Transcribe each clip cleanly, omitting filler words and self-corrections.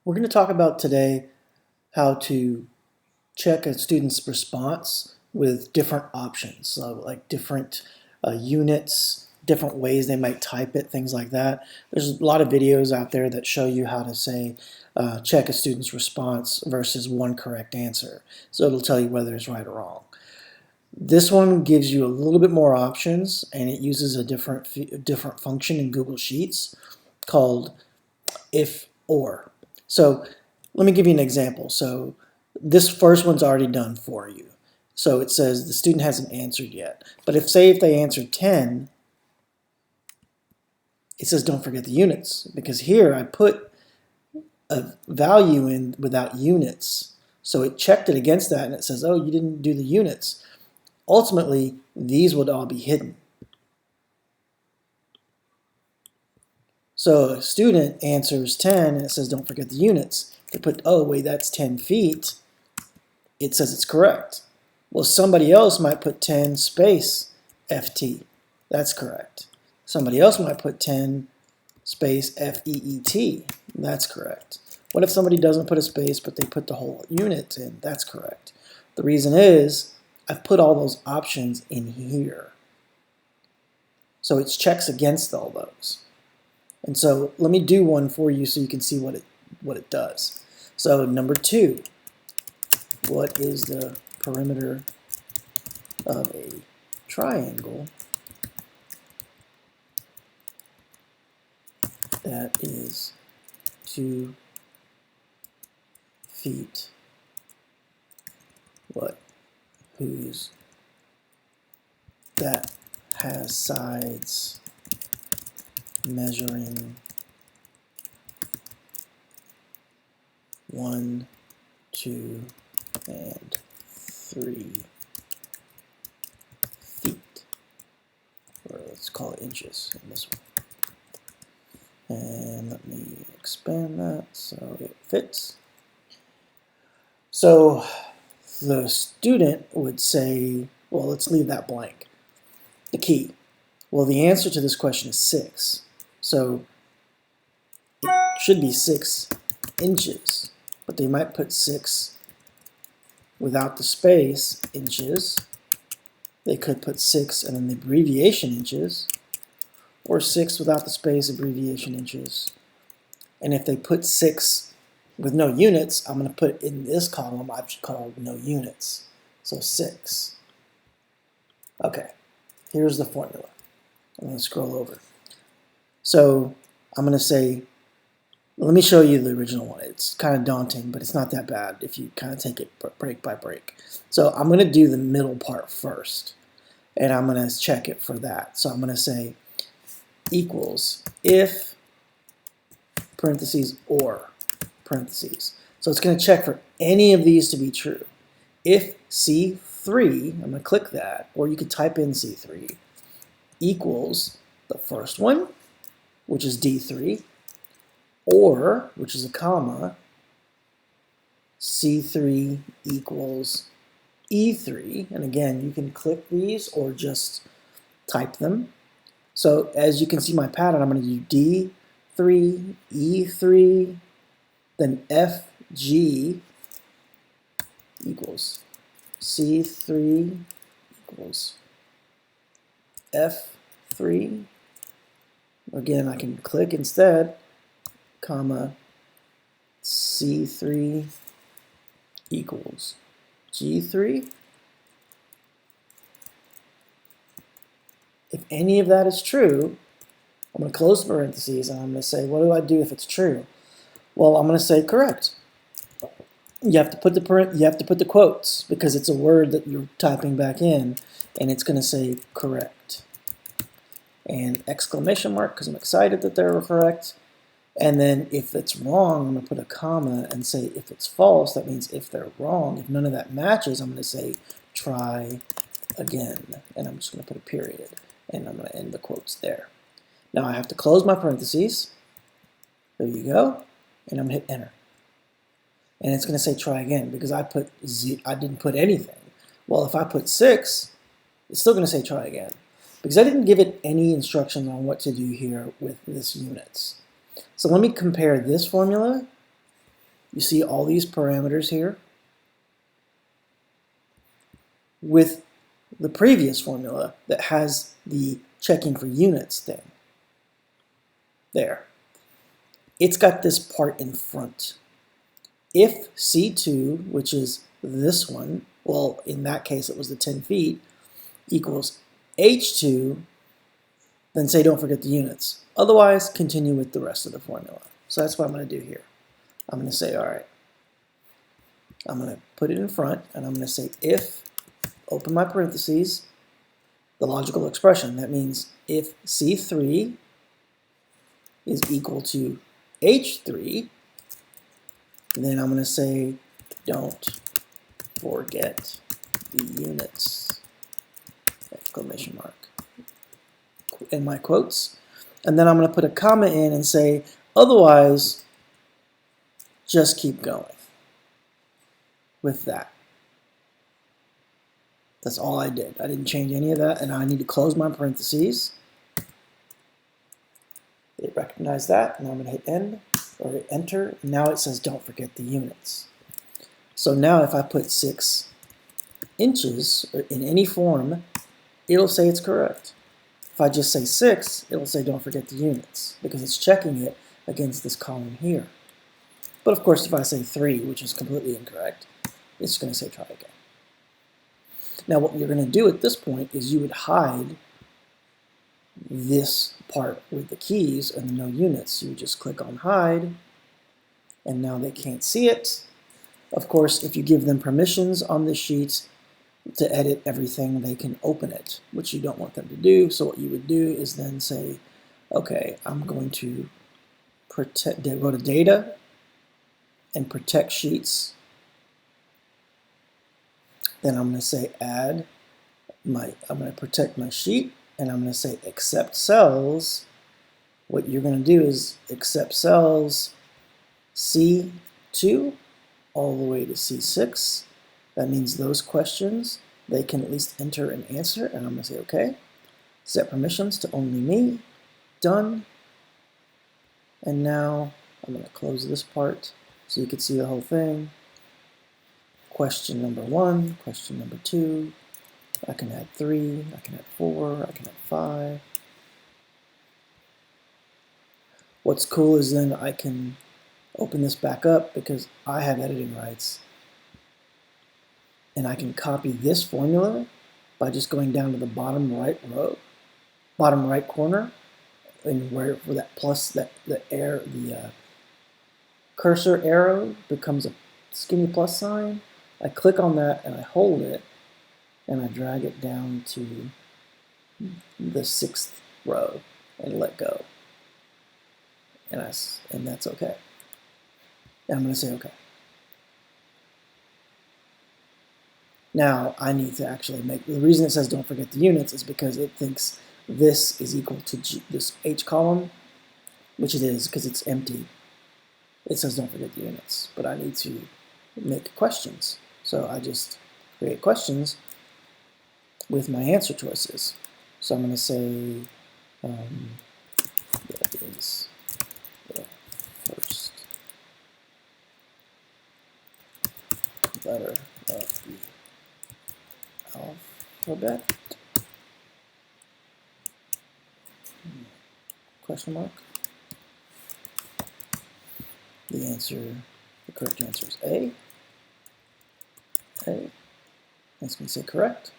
We're going to talk about today how to check a student's response with different options, so like different units, different ways they might type it, things like that. There's a lot of videos out there that show you how to say check a student's response versus one correct answer. So it'll tell you whether it's right or wrong. This one gives you a little bit more options, and it uses a different function in Google Sheets called if or. So let me give you an example. So this first one's already done for you. So it says the student hasn't answered yet. But if they answered 10, it says don't forget the units, because here I put a value in without units. So it checked it against that, and it says, oh, you didn't do the units. Ultimately, these would all be hidden. So a student answers 10, and it says don't forget the units. They put, oh, wait, that's 10 feet. It says it's correct. Well, somebody else might put 10 space FT. That's correct. Somebody else might put 10 space FEET. That's correct. What if somebody doesn't put a space, but they put the whole unit in? That's correct. The reason is I've put all those options in here. So it checks against all those. And so let me do one for you so you can see what it does. So number 2, what is the perimeter of a triangle that is 2 feet? That has sides measuring 1, 2, and 3 feet, or let's call it inches in this one. And let me expand that so it fits. So the student would say, well, let's leave that blank. The key. Well, the answer to this question is 6. So it should be 6 inches, but they might put 6 without the space, inches. They could put 6 and then the abbreviation inches, or 6 without the space, abbreviation inches. And if they put 6 with no units, I'm going to put in this column I've called no units. So 6. Okay, here's the formula. I'm going to scroll over. So I'm going to say, let me show you the original one. It's kind of daunting, but it's not that bad if you kind of take it break by break. So I'm going to do the middle part first, and I'm going to check it for that. So I'm going to say equals if parentheses or parentheses. So it's going to check for any of these to be true. If C3, I'm going to click that, or you could type in C3, equals the first one, which is D3, or, which is a comma, C3 equals E3. And again, you can click these or just type them. So as you can see my pattern, I'm going to do D3, E3, then FG equals C3 equals F3. Again, I can click instead, comma, C3 equals G3. If any of that is true, I'm going to close the parentheses and I'm going to say, what do I do if it's true? Well, I'm going to say correct. You have to put the quotes because it's a word that you're typing back in, and it's going to say correct. And exclamation mark because I'm excited that they're correct. And then if it's wrong, I'm going to put a comma and say if it's false, that means if they're wrong. If none of that matches, I'm going to say try again. And I'm just going to put a period. And I'm going to end the quotes there. Now I have to close my parentheses. There you go. And I'm going to hit enter. And it's going to say try again because I didn't put anything. Well, if I put 6, it's still going to say try again because I didn't give it any instructions on what to do here with this units. So let me compare this formula You see all these parameters here with the previous formula that has the checking for units thing there. It's got this part in front. If C2, which is this one, well, in that case it was the 10 feet, equals H2, then say don't forget the units. Otherwise, continue with the rest of the formula. So that's what I'm going to do here. I'm going to say, all right, I'm going to put it in front, and I'm going to say if, open my parentheses, the logical expression. That means if C3 is equal to H3, then I'm going to say don't forget the units, exclamation mark, in my quotes. And then I'm going to put a comma in and say, otherwise, just keep going with that. That's all I did. I didn't change any of that, and I need to close my parentheses. It recognized that, and I'm going to hit end or hit enter. And now it says don't forget the units. So now if I put 6 inches in any form, it'll say it's correct. If I just say 6, it'll say don't forget the units because it's checking it against this column here. But of course, if I say 3, which is completely incorrect, it's going to say try again. Now what you're going to do at this point is you would hide this part with the keys and no units. You would just click on hide, and now they can't see it. Of course, if you give them permissions on this sheet to edit everything, they can open it, which you don't want them to do. So what you would do is then say, okay, I'm going to go to data and protect sheets. Then I'm going to say I'm going to protect my sheet, and I'm going to say accept cells. What you're going to do is accept cells C2 all the way to C6. That means those questions, they can at least enter and answer, and I'm going to say okay. Set permissions to only me. Done. And now I'm going to close this part so you can see the whole thing. Question number 1, question number 2. I can add 3, I can add 4, I can add 5. What's cool is then I can open this back up because I have editing rights. And I can copy this formula by just going down to the bottom right row, bottom right corner, and where that plus the cursor arrow becomes a skinny plus sign. I click on that and I hold it and I drag it down to the 6th row and let go. And that's okay. And I'm going to say okay. Now I need to actually the reason it says don't forget the units is because it thinks this is equal to this H column, which it is because it's empty. It says don't forget the units, but I need to make questions. So I just create questions with my answer choices. So I'm going to say what is the first letter of the alphabet? Question mark. The correct answer is A. A. That's going to say correct.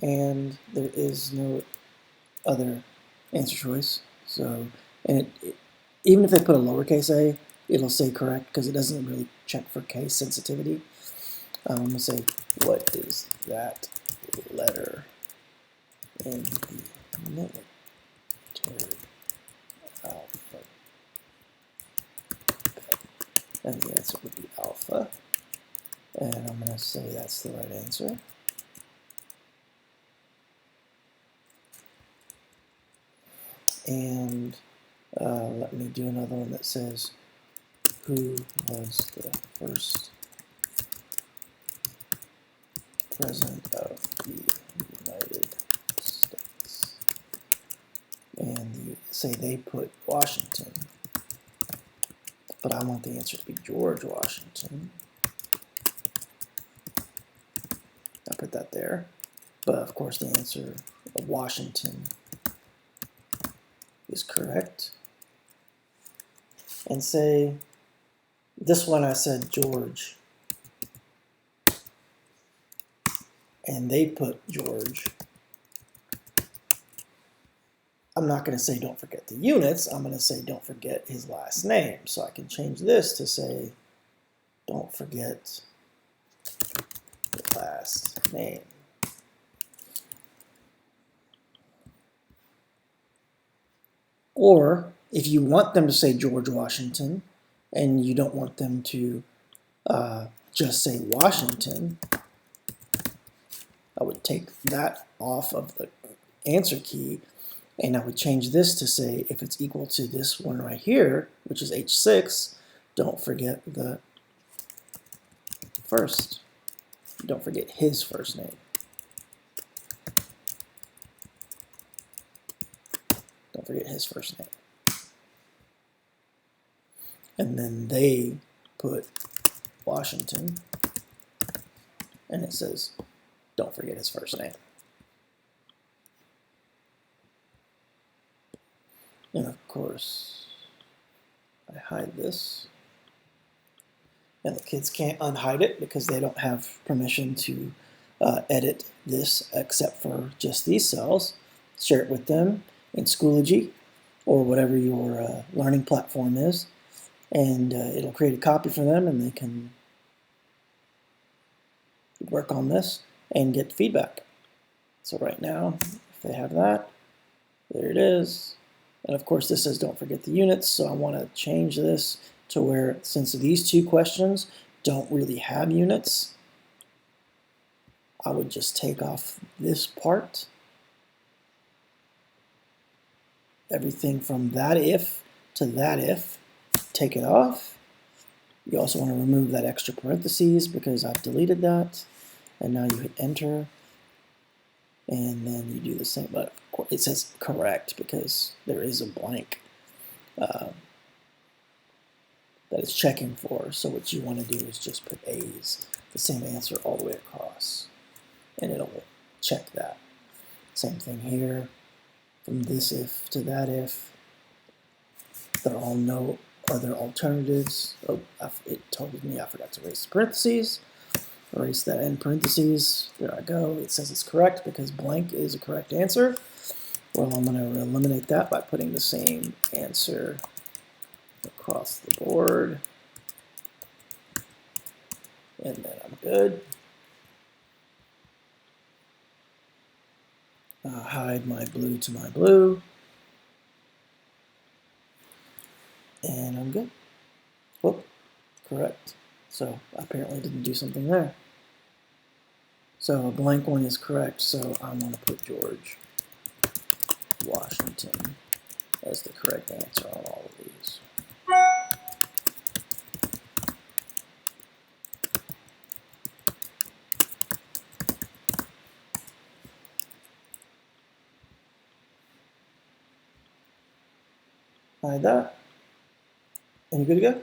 And there is no other answer choice. So, and even if they put a lowercase a, it'll say correct because it doesn't really check for case sensitivity. I'm going to say, what is that letter in the military alphabet? And the answer would be alpha. And I'm going to say that's the right answer. And let me do another one that says, who was the first president of the United States? And say they put Washington. but I want the answer to be George Washington. I put that there. But of course the answer of Washington is correct. And say, this one I said George. And they put George. I'm not going to say don't forget the units. I'm going to say don't forget his last name. So I can change this to say don't forget the last name. Or if you want them to say George Washington and you don't want them to just say Washington, I would take that off of the answer key and I would change this to say if it's equal to this one right here, which is H6, don't forget the first. Don't forget his first name. Don't forget his first name. And then they put Washington, and it says, don't forget his first name. And of course, I hide this. And the kids can't unhide it because they don't have permission to edit this except for just these cells. Share it with them in Schoology or whatever your learning platform is. And it'll create a copy for them and they can work on this and get feedback. So right now, if they have that, there it is. And of course this says don't forget the units, so I want to change this to where, since these two questions don't really have units, I would just take off this part. Everything from that if to that if, take it off. You also want to remove that extra parentheses because I've deleted that. And now you hit enter. And then you do the same, but it says correct because there is a blank that it's checking for. So what you want to do is just put A's, the same answer all the way across, and it'll check that. Same thing here, from this if to that if. They're all no other alternatives. Oh, it told me I forgot to erase the parentheses. Erase that end parentheses. There I go. It says it's correct because blank is a correct answer. Well, I'm going to eliminate that by putting the same answer across the board. And then I'm good. Hide my blue to my blue. And I'm good. Whoop, correct. So I apparently didn't do something there. So a blank one is correct, so I'm going to put George Washington as the correct answer on all of these. Hide that. And you good to go?